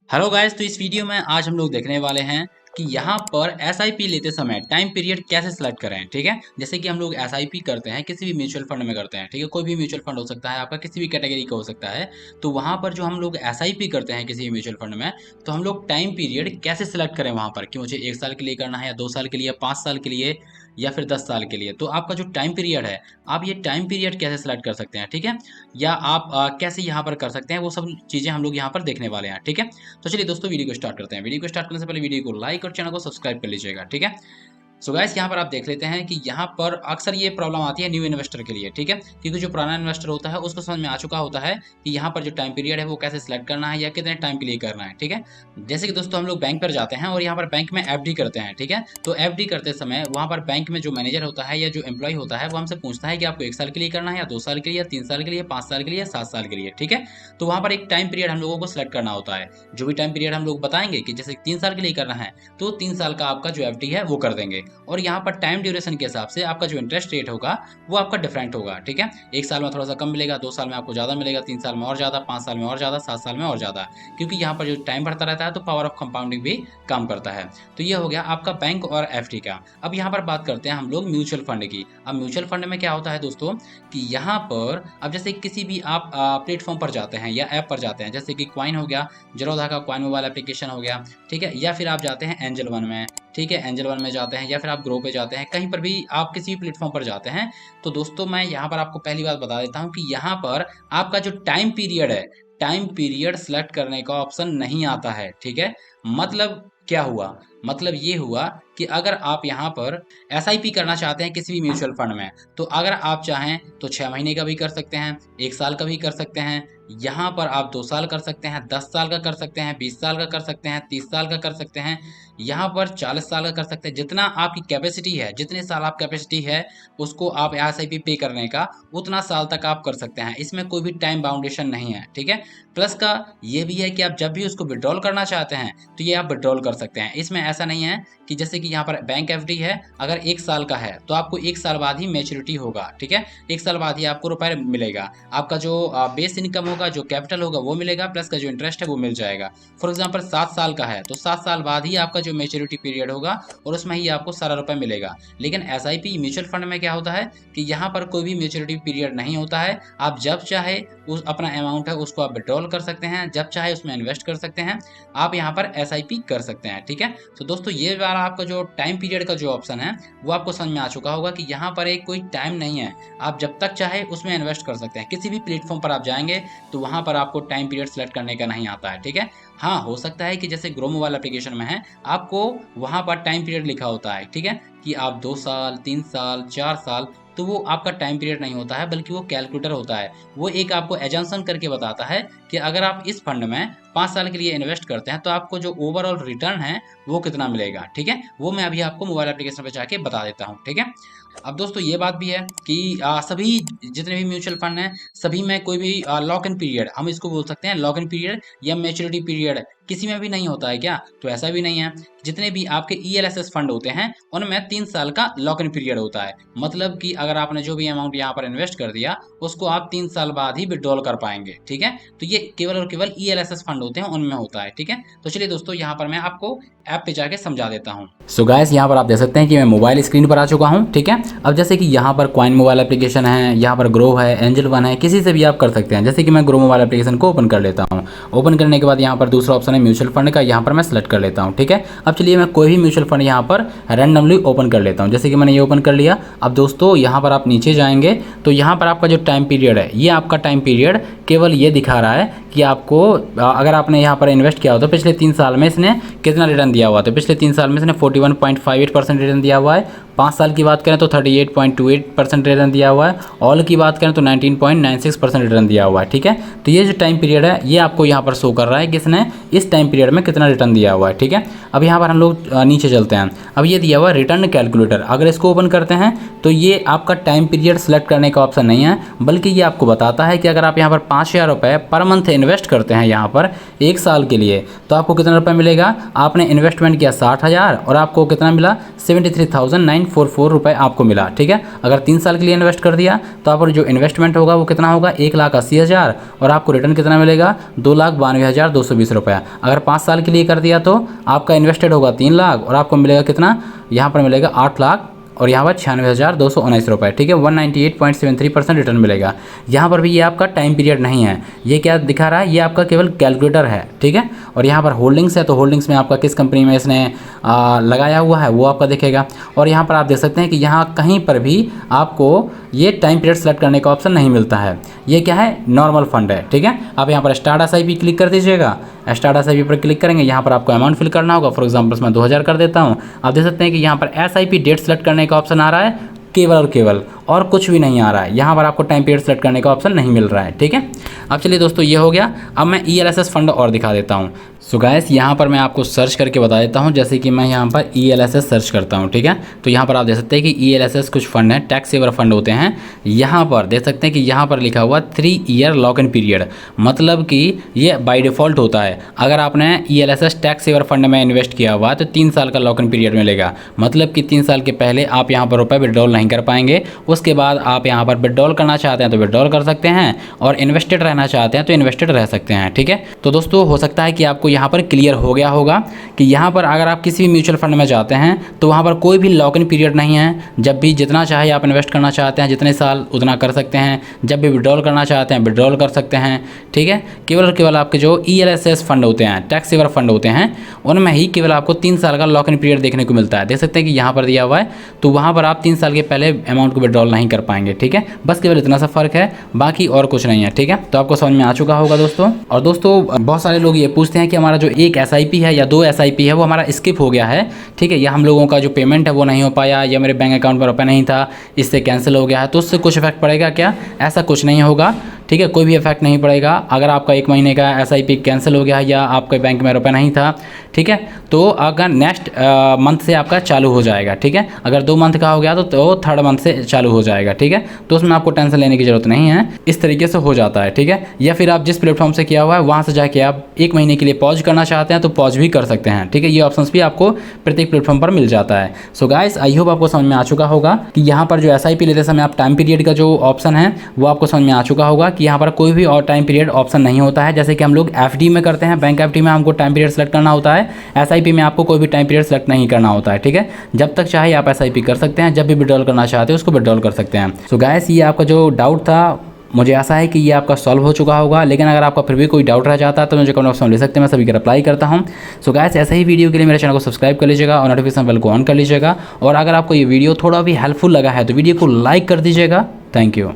Hello guys, तो इस video में आज हम लोग देखने वाले हैं कि यहाँ पर एसआईपी लेते समय टाइम पीरियड कैसे सिलेक्ट करें। ठीक है, जैसे कि हम लोग एसआईपी करते हैं किसी भी म्यूचुअल फंड में करते हैं। ठीक है, कोई भी म्यूचुअल फंड हो सकता है, आपका किसी भी कैटेगरी का हो सकता है। तो वहाँ पर जो हम लोग एसआईपी करते हैं किसी भी म्यूचुअल फंड में, तो हम लोग टाइम पीरियड कैसे सिलेक्ट करें वहाँ पर कि मुझे 1 साल के लिए करना है या 2 साल के लिए, 5 साल के लिए या फिर 10 साल के लिए। तो आपका जो टाइम पीरियड है, आप ये टाइम पीरियड कैसे सिलेक्ट कर सकते हैं। ठीक है, या आप कैसे यहाँ पर कर सकते हैं, वो सब चीज़ें हम लोग यहाँ पर देखने वाले हैं। ठीक है, तो चलिए दोस्तों वीडियो को स्टार्ट करते हैं। वीडियो को स्टार्ट करने से पहले वीडियो को लाइक और चैनल को सब्सक्राइब कर लीजिएगा। ठीक है, सो गाइस यहाँ पर आप देख लेते हैं कि यहाँ पर अक्सर ये प्रॉब्लम आती है न्यू इन्वेस्टर के लिए। ठीक है, क्योंकि जो पुराना इन्वेस्टर होता है उसको समझ में आ चुका होता है कि यहाँ पर जो टाइम पीरियड है वो कैसे सिलेक्ट करना है या कितने टाइम के लिए करना है। ठीक है, जैसे कि दोस्तों हम लोग बैंक पर जाते हैं और यहाँ पर बैंक में एफडी करते हैं। ठीक है, तो एफडी करते समय वहाँ पर बैंक में जो मैनेजर होता है या जो एम्प्लॉय होता है वो हमसे पूछता है कि आपको 1 साल के लिए करना है या 2 साल के लिए या 3 साल के लिए, 5 साल के लिए या 7 साल के लिए। ठीक है, तो वहाँ पर एक टाइम पीरियड हम लोगों को सिलेक्ट करना होता है। जो भी टाइम पीरियड हम लोग बताएंगे कि जैसे 3 साल के लिए करना है तो 3 साल का आपका जो एफडी है वो कर देंगे। और यहाँ पर टाइम ड्यूरेशन के हिसाब से आपका जो इंटरेस्ट रेट होगा वो आपका डिफरेंट होगा। ठीक है, 1 साल में थोड़ा सा कम मिलेगा, 2 साल में आपको ज़्यादा मिलेगा, 3 साल में और ज़्यादा, 5 साल में और ज़्यादा, 7 साल में और ज़्यादा। क्योंकि यहाँ पर जो टाइम बढ़ता रहता है तो पावर ऑफ कंपाउंडिंग भी काम करता है। तो ये हो गया आपका बैंक और एफडी का। अब यहाँ पर बात करते हैं हम लोग म्यूचुअल फंड की। अब म्यूचुअल फंड में क्या होता है दोस्तों कि यहाँ पर अब जैसे किसी भी आप प्लेटफॉर्म पर जाते हैं या ऐप पर जाते हैं, जैसे कि क्वाइन हो गया, जरोधा का क्वाइन मोबाइल एप्लीकेशन हो गया। ठीक है, या फिर आप जाते हैं एंजल वन में। ठीक है, एंजल वन में जाते हैं या फिर आप ग्रो पे जाते हैं, कहीं पर भी आप किसी भी प्लेटफॉर्म पर जाते हैं। तो दोस्तों मैं यहाँ पर आपको पहली बात बता देता हूँ कि यहाँ पर आपका जो टाइम पीरियड है, टाइम पीरियड सेलेक्ट करने का ऑप्शन नहीं आता है। ठीक है, मतलब क्या हुआ, मतलब ये हुआ कि अगर आप यहाँ पर एसआईपी करना चाहते हैं किसी भी म्यूचुअल फंड में, तो अगर आप चाहें तो 6 महीने का भी कर सकते हैं, 1 साल का भी कर सकते हैं, यहाँ पर आप 2 साल कर सकते हैं, 10 साल का कर सकते हैं, 20 साल का कर सकते हैं, 30 साल का कर सकते हैं, यहाँ पर 40 साल का कर सकते हैं। जितना आपकी कैपेसिटी है, जितने साल आप कैपेसिटी है उसको आप एसआईपी पे करने का, उतना साल तक आप कर सकते हैं। इसमें कोई भी टाइम बाउंडेशन नहीं है। ठीक है, प्लस का ये भी है कि आप जब भी उसको विड्रॉल करना चाहते हैं तो ये आप विड्रॉल कर सकते हैं। इसमें ऐसा नहीं है कि जैसे कि यहाँ पर बैंक एफडी है, अगर 1 साल का है तो आपको 1 साल बाद ही मैच्योरिटी होगा। ठीक है, 1 साल बाद ही आपको रुपए मिलेगा। आपका जो बेस इनकम होगा, जो कैपिटल होगा वो मिलेगा, प्लस का जो इंटरेस्ट है वो मिल जाएगा। फॉर एग्जाम्पल 7 साल का है तो 7 साल बाद ही आपका जो मैच्योरिटी पीरियड होगा और उसमें ही आपको सारा रुपए मिलेगा। लेकिन एसआईपी म्यूचुअल फंड में क्या होता है कि यहाँ पर कोई भी मैच्योरिटी पीरियड नहीं होता है। आप जब चाहे उस अपना अमाउंट है उसको आप विड्रॉल कर सकते हैं, जब चाहे उसमें इन्वेस्ट कर सकते हैं, आप यहाँ पर एसआईपी कर सकते हैं। ठीक है, तो दोस्तों ये वाला आपका जो टाइम पीरियड का जो ऑप्शन है वो आपको समझ में आ चुका होगा कि यहाँ पर एक कोई टाइम नहीं है। आप जब तक चाहे उसमें इन्वेस्ट कर सकते हैं। किसी भी प्लेटफॉर्म पर आप जाएंगे तो वहाँ पर आपको टाइम पीरियड सेलेक्ट करने का नहीं आता है। ठीक है, हाँ हो सकता है कि जैसे ग्रो मोबाइल एप्लीकेशन में है आपको वहाँ पर टाइम पीरियड लिखा होता है। ठीक है, कि आप 2 साल, 3 साल, 4 साल, तो वो आपका टाइम पीरियड नहीं होता है बल्कि वो कैलकुलेटर होता है। वो एक आपको एजम्पशन करके बताता है कि अगर आप इस फंड में 5 साल के लिए इन्वेस्ट करते हैं तो आपको जो ओवरऑल रिटर्न है वो कितना मिलेगा। ठीक है, वो मैं अभी आपको मोबाइल एप्लीकेशन पे जाके बता देता हूँ। ठीक है, अब दोस्तों ये बात भी है कि सभी जितने भी म्यूचुअल फंड हैं सभी में कोई भी लॉक इन पीरियड, हम इसको बोल सकते हैं लॉक इन पीरियड या मैच्योरिटी पीरियड, किसी में भी नहीं होता है क्या? तो ऐसा भी नहीं है। जितने भी आपके ईएलएसएस फंड होते हैं उनमें 3 साल का लॉक इन पीरियड होता है। मतलब कि अगर आपने जो भी अमाउंट यहाँ पर इन्वेस्ट कर दिया उसको आप 3 साल बाद ही विड्रॉल कर पाएंगे। ठीक है, तो ये केवल और केवल ईएलएसएस फंड होते हैं उनमें होता है। ठीक है, तो चलिए दोस्तों यहाँ पर मैं आपको ऐप पे जाके समझा देता हूँ। सो गाइस यहाँ पर आप देख सकते हैं कि मैं मोबाइल स्क्रीन पर आ चुका हूँ। ठीक है, अब जैसे कि यहाँ पर क्वाइन मोबाइल एप्लीकेशन है, यहाँ पर ग्रो है, एंजल वन है, किसी से भी आप कर सकते हैं। जैसे कि मैं ग्रो मोबाइल एप्लीकेशन को ओपन कर लेता हूँ। ओपन करने के बाद यहाँ पर दूसरा ऑप्शन है म्यूचुअल फंड का, यहाँ पर मैं सेलेक्ट कर लेता हूँ। ठीक है, अब चलिए मैं कोई भी म्यूचुअल फंड यहाँ पर रैंडमली ओपन कर लेता हूँ। जैसे कि मैंने ये ओपन कर लिया। अब दोस्तों यहाँ पर आप नीचे जाएंगे तो यहाँ पर आपका जो टाइम पीरियड है, ये आपका टाइम पीरियड केवल ये दिखा रहा है कि आपको अगर आपने यहाँ पर इन्वेस्ट किया हो तो पिछले 3 साल में इसने कितना रिटर्न दिया हुआ। तो पिछले 3 साल में इसने 41.58% रिटर्न दिया हुआ है। 5 साल की बात करें तो 38.28% रिटर्न दिया हुआ है। ऑल की बात करें तो 19.96% रिटर्न दिया हुआ है। ठीक है, तो ये जो टाइम पीरियड है ये आपको यहाँ पर शो कर रहा है कि इसने इस टाइम पीरियड में कितना रिटर्न दिया हुआ है। ठीक है, अब यहाँ पर हम लोग नीचे चलते हैं। अब ये दिया हुआ है रिटर्न कैलकुलेटर, अगर इसको ओपन करते हैं तो ये आपका टाइम पीरियड सेलेक्ट करने का ऑप्शन नहीं है, बल्कि ये आपको बताता है कि अगर आप यहाँ पर 5000 रुपये पर मंथ इन्वेस्ट करते हैं यहाँ पर 1 साल के लिए, तो आपको कितना रुपये मिलेगा? आपने इन्वेस्टमेंट किया 60,000 और आपको कितना मिला? 73,944 रुपये आपको मिला। ठीक है, अगर 3 साल के लिए इन्वेस्ट कर दिया तो आप जो इन्वेस्टमेंट होगा वो कितना होगा? 1,80,000 और आपको रिटर्न कितना मिलेगा? 2,92,220 रुपये। अगर 5 साल के लिए कर दिया तो आपका इन्वेस्टेड होगा 3 लाख और आपको मिलेगा कितना? यहाँ पर मिलेगा 8 लाख और यहाँ पर 96,219 रुपये। ठीक है, 198.73% रिटर्न मिलेगा। यहाँ पर भी ये आपका टाइम पीरियड नहीं है, ये क्या दिखा रहा है? ये आपका केवल कैलकुलेटर है। ठीक है, और यहाँ पर होल्डिंग्स है, तो होल्डिंग्स में आपका किस कंपनी में इसने लगाया हुआ है वो आपका दिखेगा। और यहाँ पर आप देख सकते हैं कि यहाँ कहीं पर भी आपको ये टाइम पीरियड सेलेक्ट करने का ऑप्शन नहीं मिलता है। ये क्या है? नॉर्मल फंड है। ठीक है, आप यहाँ पर स्टार्ट SIP क्लिक कर दीजिएगा। स्टार्ट SIP पर क्लिक करेंगे, यहाँ पर आपको अमाउंट फिल करना होगा। फॉर एग्जाम्पल मैं 2000 कर देता हूँ। आप देख सकते हैं कि यहाँ पर SIP डेट सेलेक्ट करने का ऑप्शन आ रहा है, केवल और केवल, और कुछ भी नहीं आ रहा है। यहाँ पर आपको टाइम पीरियड सेलेक्ट करने का ऑप्शन नहीं मिल रहा है। ठीक है, अब चलिए दोस्तों ये हो गया। अब मैं ELSS फंड और दिखा देता हूँ। सो गाइस, यहाँ पर मैं आपको सर्च करके बता देता हूँ। जैसे कि मैं यहाँ पर ELSS सर्च करता हूँ। ठीक है, तो यहाँ पर आप देख सकते हैं कि ELSS कुछ फंड है, टैक्स सेवर फंड होते हैं। यहाँ पर देख सकते हैं कि यहाँ पर लिखा हुआ 3 ईयर लॉक इन पीरियड, मतलब कि ये बाय डिफ़ॉल्ट होता है। अगर आपने ELSS टैक्स सेवर फंड में इन्वेस्ट किया हुआ तो 3 साल का लॉक इन पीरियड मिलेगा, मतलब कि 3 साल के पहले आप यहाँ पर रुपये विड्रॉल नहीं कर पाएंगे। उसके बाद आप यहाँ पर विड्रॉल करना चाहते हैं तो विड्रॉल कर सकते हैं, और इन्वेस्टेड रहना चाहते हैं तो इन्वेस्टेड रह सकते हैं। ठीक है, तो दोस्तों हो सकता है कि आपको यहाँ पर क्लियर हो गया होगा कि यहाँ पर अगर आप किसी भी म्यूचुअल फंड में जाते हैं तो वहाँ पर कोई भी लॉक इन पीरियड नहीं है। जब भी जितना चाहे आप इन्वेस्ट करना चाहते हैं, जितने साल उतना कर सकते हैं। जब भी विड्रॉल करना चाहते हैं विड्रॉल कर सकते हैं। ठीक है, केवल और केवल आपके जो ELSS फंड होते हैं, टैक्स सेवर फंड होते हैं, उनमें ही केवल आपको 3 साल का लॉक इन पीरियड देखने को मिलता है। देख सकते हैं कि यहाँ पर दिया हुआ है, तो वहाँ पर आप 3 साल के पहले अमाउंट को विड्रॉल नहीं कर पाएंगे। ठीक है, बस केवल इतना सा फ़र्क है, बाकी और कुछ नहीं है। ठीक है, तो आपको समझ में आ चुका होगा दोस्तों। और दोस्तों बहुत सारे लोग ये पूछते हैं कि हमारा जो एक SIP है या 2 SIP है वो हमारा स्किप हो गया है। ठीक है, या हम लोगों का जो पेमेंट है वो नहीं हो पाया, या मेरे बैंक अकाउंट पर रुपया नहीं था, इससे कैंसिल हो गया है, तो उससे कुछ इफेक्ट पड़ेगा क्या? ऐसा कुछ नहीं होगा। ठीक है, कोई भी इफेक्ट नहीं पड़ेगा। अगर आपका 1 महीने का SIP कैंसिल हो गया या आपके बैंक में रुपया नहीं था, ठीक है, तो अगर नेक्स्ट मंथ से आपका चालू हो जाएगा। ठीक है, अगर 2 मंथ का हो गया तो 3rd मंथ से चालू हो जाएगा। ठीक है, तो उसमें आपको टेंशन लेने की ज़रूरत नहीं है, इस तरीके से हो जाता है। ठीक है, या फिर आप जिस प्लेटफॉर्म से किया हुआ है वहाँ से जाके आप 1 महीने के लिए पॉज करना चाहते हैं तो पॉज भी कर सकते हैं। ठीक है, ये ऑप्शंस भी आपको प्रत्येक प्लेटफॉर्म पर मिल जाता है। सो गाइस, आई होप आपको समझ में आ चुका होगा कि यहाँ पर जो SIP लेते समय आप टाइम पीरियड का जो ऑप्शन है वो आपको समझ में आ चुका होगा कि यहाँ पर कोई भी और टाइम पीरियड ऑप्शन नहीं होता है। जैसे कि हम लोग FD में करते हैं, बैंक FD में हमको टाइम पीरियड सेलेक्ट करना होता है। SIP में आपको कोई भी टाइम पीरियड सेलेक्ट नहीं करना होता है। ठीक है, जब तक चाहे आप SIP कर सकते हैं, जब भी विड्रॉल करना चाहते हैं उसको विड्रॉल कर सकते हैं। सो गाइस, ये आपका जो डाउट था, मुझे आशा है कि ये आपका सॉल्व हो चुका होगा। लेकिन अगर आपका फिर भी कोई डाउट रह जाता है तो मुझे कमेंट बॉक्स में ले सकते हैं, मैं सभी का रिप्लाई करता हूं। सो गाइस, ऐसे ही वीडियो के लिए मेरे चैनल को सब्सक्राइब कर लीजिएगा और नोटिफिकेशन बेल को ऑन कर लीजिएगा। और अगर आपको ये वीडियो थोड़ा भी हेल्पफुल लगा है तो वीडियो को लाइक कर दीजिएगा। Thank you.